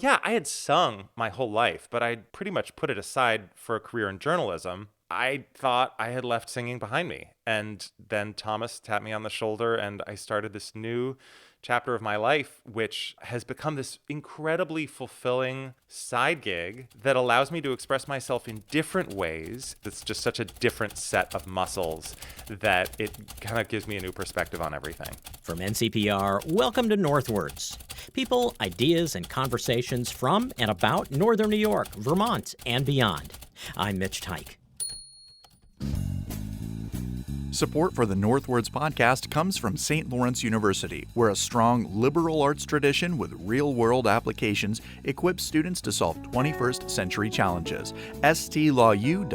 Yeah, I had sung my whole life, but I'd pretty much put it aside for a career in journalism. I thought I had left singing behind me. And then Thomas tapped me on the shoulder, and I started this new chapter of my life, which has become this incredibly fulfilling side gig that allows me to express myself in different ways. It's just such a different set of muscles that it kind of gives me a new perspective on everything. From NCPR, welcome to Northwards. People, ideas, and conversations from and about Northern New York, Vermont, and beyond. I'm Mitch Teich. Support for the Northwards podcast comes from St. Lawrence University, where a strong liberal arts tradition with real-world applications equips students to solve 21st century challenges. stlawU.edu.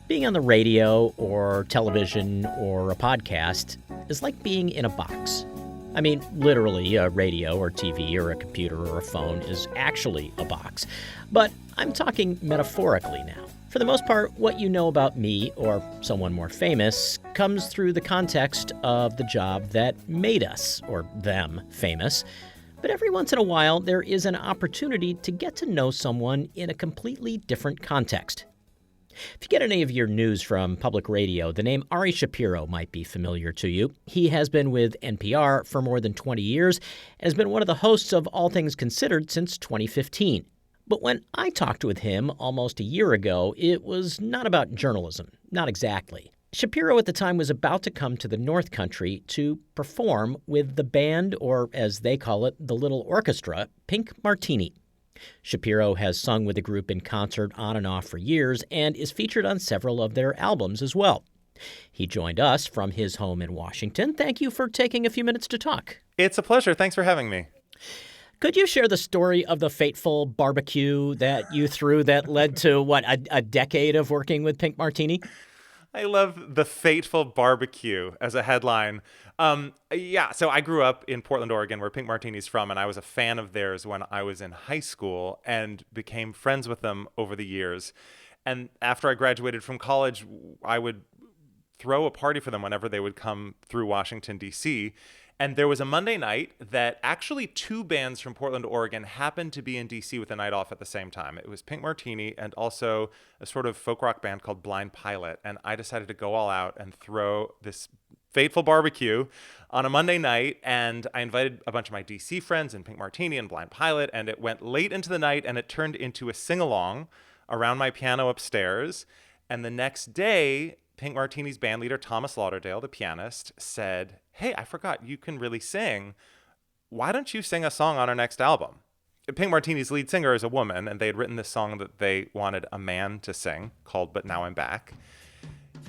Being on the radio or television or a podcast is like being in a box. I mean, literally, a radio or TV or a computer or a phone is actually a box. But I'm talking metaphorically now. For the most part, what you know about me or someone more famous comes through the context of the job that made us, or them, famous. But every once in a while, there is an opportunity to get to know someone in a completely different context. If you get any of your news from public radio, the name Ari Shapiro might be familiar to you. He has been with NPR for more than 20 years and has been one of the hosts of All Things Considered since 2015. But when I talked with him almost a year ago, it was not about journalism. Not exactly. Shapiro at the time was about to come to the North Country to perform with the band, or as they call it, the Little Orchestra, Pink Martini. Shapiro has sung with the group in concert on and off for years and is featured on several of their albums as well. He joined us from his home in Washington. Thank you for taking a few minutes to talk. It's a pleasure. Thanks for having me. Could you share the story of the fateful barbecue that you threw that led to, a decade of working with Pink Martini? I love the fateful barbecue as a headline. So I grew up in Portland, Oregon, where Pink Martini's from, and I was a fan of theirs when I was in high school and became friends with them over the years. And after I graduated from college, I would throw a party for them whenever they would come through Washington, D.C., and there was a Monday night that actually two bands from Portland, Oregon happened to be in D.C. with a night off at the same time. It was Pink Martini and also a sort of folk rock band called Blind Pilot. And I decided to go all out and throw this fateful barbecue on a Monday night. And I invited a bunch of my D.C. friends and Pink Martini and Blind Pilot. And it went late into the night and it turned into a sing-along around my piano upstairs. And the next day, Pink Martini's bandleader, Thomas Lauderdale, the pianist, said, "Hey, I forgot you can really sing. Why don't you sing a song on our next album?" Pink Martini's lead singer is a woman, and they had written this song that they wanted a man to sing called But Now I'm Back.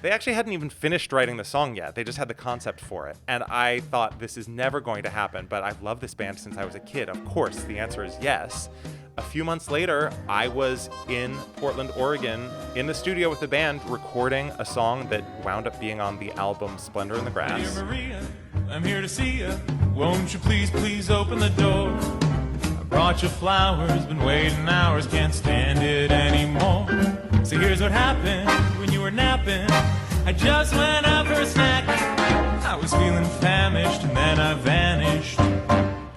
They actually hadn't even finished writing the song yet. They just had the concept for it. And I thought, this is never going to happen, but I've loved this band since I was a kid. Of course, the answer is yes. A few months later, I was in Portland, Oregon, in the studio with the band, recording a song that wound up being on the album Splendor in the Grass. Dear Maria, I'm here to see you. Won't you please open the door? I brought you flowers, been waiting hours, can't stand it anymore. So here's what happened when you were napping. I just went up for a snack. I was feeling famished and then I vanished.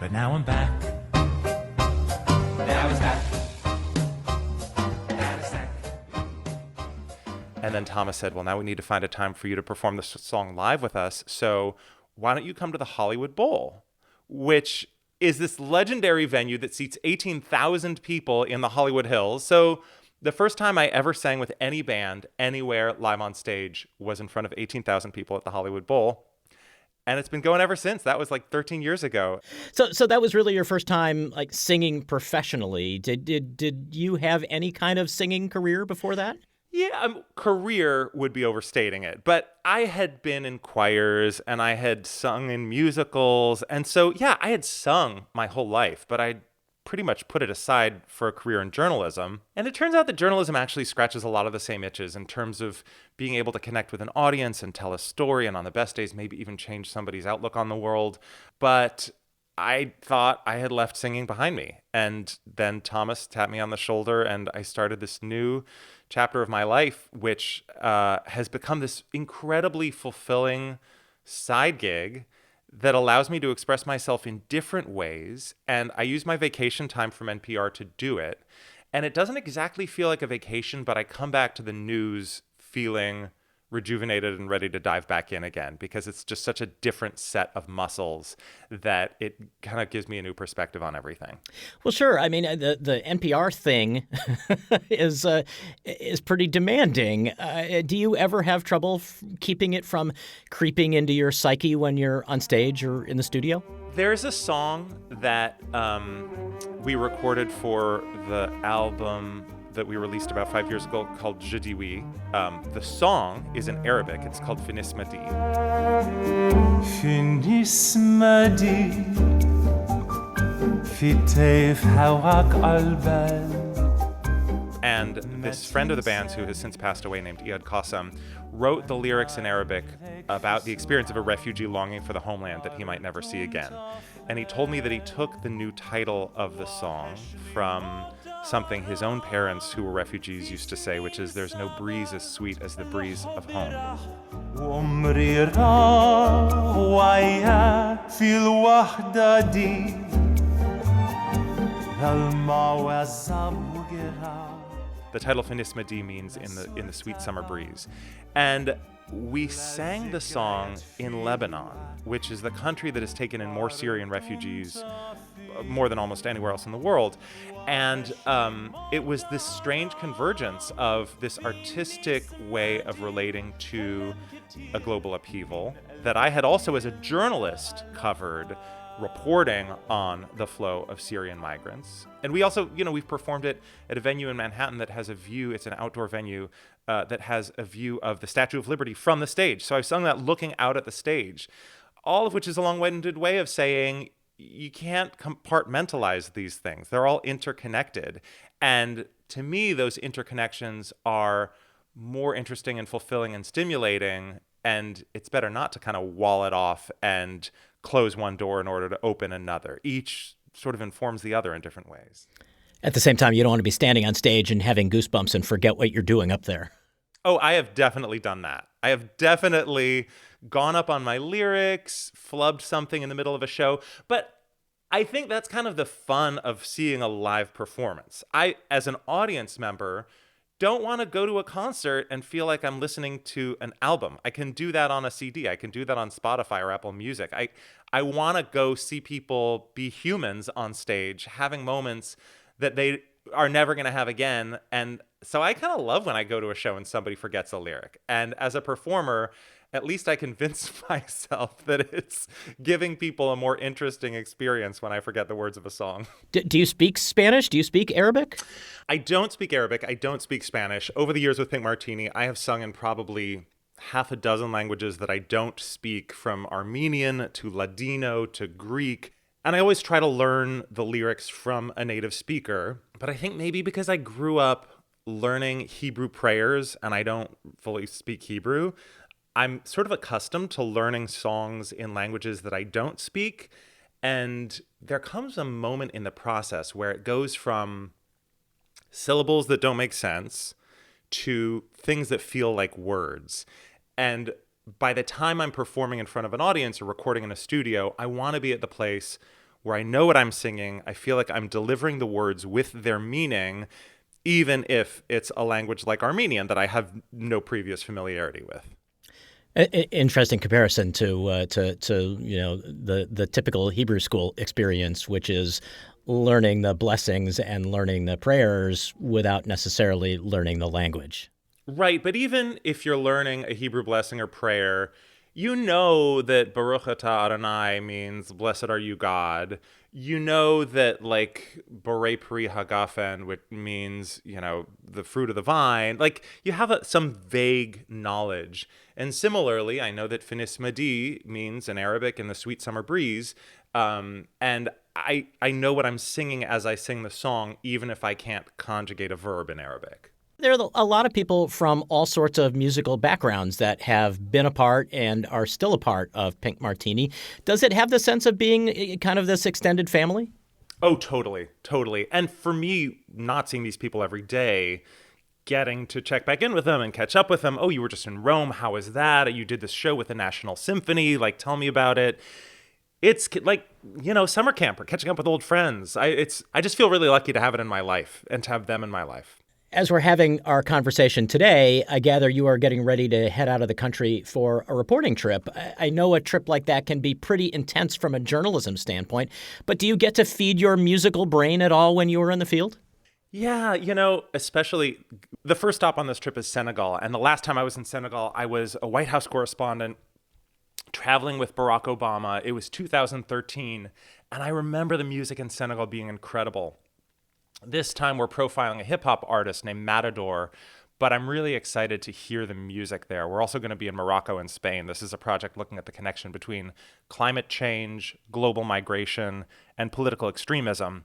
But now I'm back. And then Thomas said, well, now we need to find a time for you to perform this song live with us. So why don't you come to the Hollywood Bowl, which is this legendary venue that seats 18,000 people in the Hollywood Hills. So the first time I ever sang with any band anywhere live on stage was in front of 18,000 people at the Hollywood Bowl. And it's been going ever since. That was like 13 years ago. So that was really your first time singing professionally. Did you have any kind of singing career before that? Yeah, career would be overstating it. But I had been in choirs and I had sung in musicals. And so, yeah, I had sung my whole life, but I pretty much put it aside for a career in journalism. And it turns out that journalism actually scratches a lot of the same itches in terms of being able to connect with an audience and tell a story, and on the best days, maybe even change somebody's outlook on the world. But I thought I had left singing behind me. And then Thomas tapped me on the shoulder and I started this new chapter of my life, which has become this incredibly fulfilling side gig that allows me to express myself in different ways. And I use my vacation time from NPR to do it. And it doesn't exactly feel like a vacation, but I come back to the news feeling rejuvenated and ready to dive back in again, because it's just such a different set of muscles that it kind of gives me a new perspective on everything. Well, sure. I mean, the NPR thing is pretty demanding. Do you ever have trouble keeping it from creeping into your psyche when you're on stage or in the studio? There's a song that we recorded for the album that we released about 5 years ago called Je dis oui. The song is in Arabic. It's called Finis Madi. Finis Madi Fi Tayf Hawak Albal. And this friend of the band's, who has since passed away, named Iyad Qassem, wrote the lyrics in Arabic about the experience of a refugee longing for the homeland that he might never see again. And he told me that he took the new title of the song from something his own parents, who were refugees, used to say, which is, "There's no breeze as sweet as the breeze of home." The title Finis Madi means in the sweet summer breeze. And we sang the song in Lebanon, which is the country that has taken in more Syrian refugees more than almost anywhere else in the world. And it was this strange convergence of this artistic way of relating to a global upheaval that I had also, as a journalist, covered, reporting on the flow of Syrian migrants. And we also, we've performed it at a venue in Manhattan that has a view. It's an outdoor venue that has a view of the Statue of Liberty from the stage. So I've sung that looking out at the stage, all of which is a long-winded way of saying you can't compartmentalize these things. They're all interconnected. And to me, those interconnections are more interesting and fulfilling and stimulating. And it's better not to kind of wall it off and close one door in order to open another. Each sort of informs the other in different ways. At the same time, you don't want to be standing on stage and having goosebumps and forget what you're doing up there. Oh, I have definitely done that. I have definitely gone up on my lyrics, flubbed something in the middle of a show. But I think that's kind of the fun of seeing a live performance. I, as an audience member, don't want to go to a concert and feel like I'm listening to an album. I can do that on a CD. I can do that on Spotify or Apple Music. I want to go see people be humans on stage, having moments that they are never going to have again. And so I kind of love when I go to a show and somebody forgets a lyric. And as a performer, at least I convince myself that it's giving people a more interesting experience when I forget the words of a song. Do you speak Spanish? Do you speak Arabic? I don't speak Arabic. I don't speak Spanish. Over the years with Pink Martini, I have sung in probably half a dozen languages that I don't speak, from Armenian to Ladino to Greek. And I always try to learn the lyrics from a native speaker. But I think maybe because I grew up learning Hebrew prayers and I don't fully speak Hebrew, I'm sort of accustomed to learning songs in languages that I don't speak. And there comes a moment in the process where it goes from syllables that don't make sense to things that feel like words. And by the time I'm performing in front of an audience or recording in a studio, I want to be at the place where I know what I'm singing. I feel like I'm delivering the words with their meaning, even if it's a language like Armenian that I have no previous familiarity with. Interesting comparison to the typical Hebrew school experience, which is learning the blessings and learning the prayers without necessarily learning the language. Right, but even if you're learning a Hebrew blessing or prayer, you know that Baruch Atah Adonai means blessed are you, God. You know that, like, Borei Pri Hagafen, which means, the fruit of the vine. Like, you have some vague knowledge. And similarly, I know that Finis Madi means in Arabic in the sweet summer breeze. And I know what I'm singing as I sing the song, even if I can't conjugate a verb in Arabic. There are a lot of people from all sorts of musical backgrounds that have been a part and are still a part of Pink Martini. Does it have the sense of being kind of this extended family? Oh, totally, totally. And for me, not seeing these people every day, getting to check back in with them and catch up with them. Oh, you were just in Rome. How was that? You did this show with the National Symphony. Like, tell me about it. It's like, summer camp or catching up with old friends. I just feel really lucky to have it in my life and to have them in my life. As we're having our conversation today, I gather you are getting ready to head out of the country for a reporting trip. I know a trip like that can be pretty intense from a journalism standpoint, but do you get to feed your musical brain at all when you are in the field? Yeah, especially the first stop on this trip is Senegal. And the last time I was in Senegal, I was a White House correspondent traveling with Barack Obama. It was 2013. And I remember the music in Senegal being incredible. This time we're profiling a hip hop artist named Matador, but I'm really excited to hear the music there. We're also going to be in Morocco and Spain. This is a project looking at the connection between climate change, global migration, and political extremism.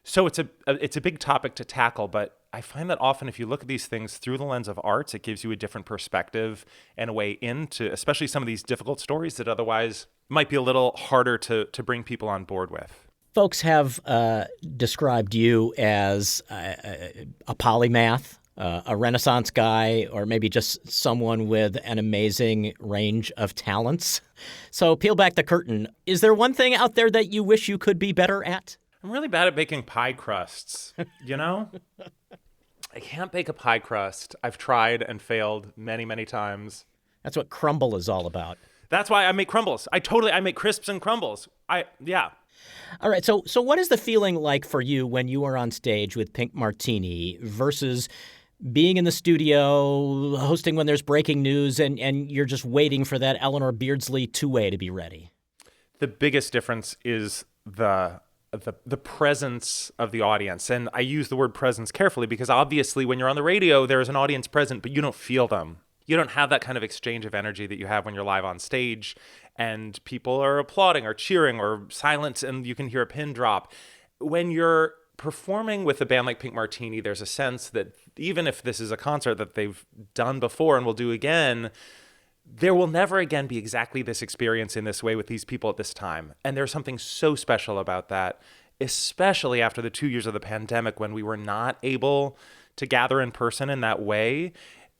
So it's a big topic to tackle, but I find that often if you look at these things through the lens of arts, it gives you a different perspective and a way into, especially some of these difficult stories that otherwise might be a little harder to bring people on board with. Folks have described you as a polymath, a Renaissance guy, or maybe just someone with an amazing range of talents. So peel back the curtain. Is there one thing out there that you wish you could be better at? I'm really bad at baking pie crusts, I can't bake a pie crust. I've tried and failed many, many times. That's what crumble is all about. That's why I make crumbles. I make crisps and crumbles. Yeah. All right. So what is the feeling like for you when you are on stage with Pink Martini versus being in the studio, hosting when there's breaking news, and you're just waiting for that Eleanor Beardsley two-way to be ready? The biggest difference is the presence of the audience. And I use the word presence carefully because obviously when you're on the radio, there's an audience present, but you don't feel them. You don't have that kind of exchange of energy that you have when you're live on stage and people are applauding or cheering or silent and you can hear a pin drop. When you're performing with a band like Pink Martini, there's a sense that even if this is a concert that they've done before and will do again, there will never again be exactly this experience in this way with these people at this time. And there's something so special about that, especially after the 2 years of the pandemic when we were not able to gather in person in that way.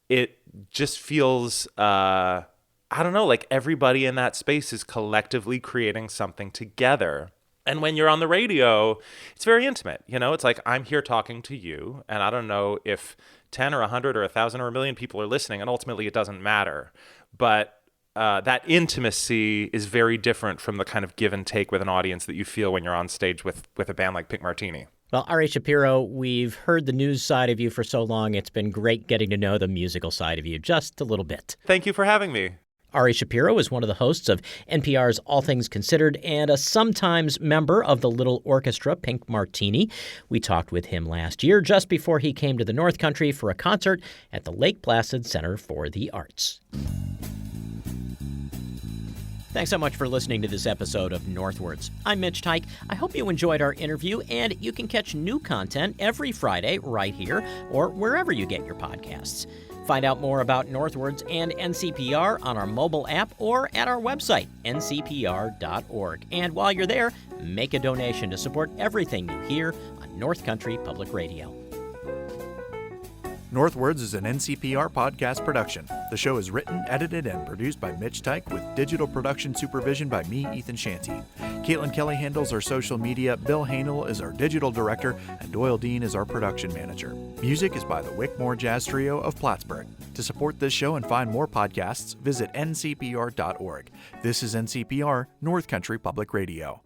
It just feels, like everybody in that space is collectively creating something together. And when you're on the radio, it's very intimate. It's like I'm here talking to you, and I don't know if 10 or 100 or 1,000 or 1,000,000 people are listening, and ultimately it doesn't matter. But that intimacy is very different from the kind of give and take with an audience that you feel when you're on stage with a band like Pink Martini. Well, Ari Shapiro, we've heard the news side of you for so long. It's been great getting to know the musical side of you just a little bit. Thank you for having me. Ari Shapiro is one of the hosts of NPR's All Things Considered and a sometimes member of the little orchestra Pink Martini. We talked with him last year just before he came to the North Country for a concert at the Lake Placid Center for the Arts. Thanks so much for listening to this episode of Northwards. I'm Mitch Teich. I hope you enjoyed our interview, and you can catch new content every Friday right here or wherever you get your podcasts. Find out more about Northwards and NCPR on our mobile app or at our website, ncpr.org. And while you're there, make a donation to support everything you hear on North Country Public Radio. Northwards is an NCPR podcast production. The show is written, edited, and produced by Mitch Teich with digital production supervision by me, Ethan Shanty. Caitlin Kelly handles our social media, Bill Hanel is our digital director, and Doyle Dean is our production manager. Music is by the Wickmore Jazz Trio of Plattsburgh. To support this show and find more podcasts, visit ncpr.org. This is NCPR, North Country Public Radio.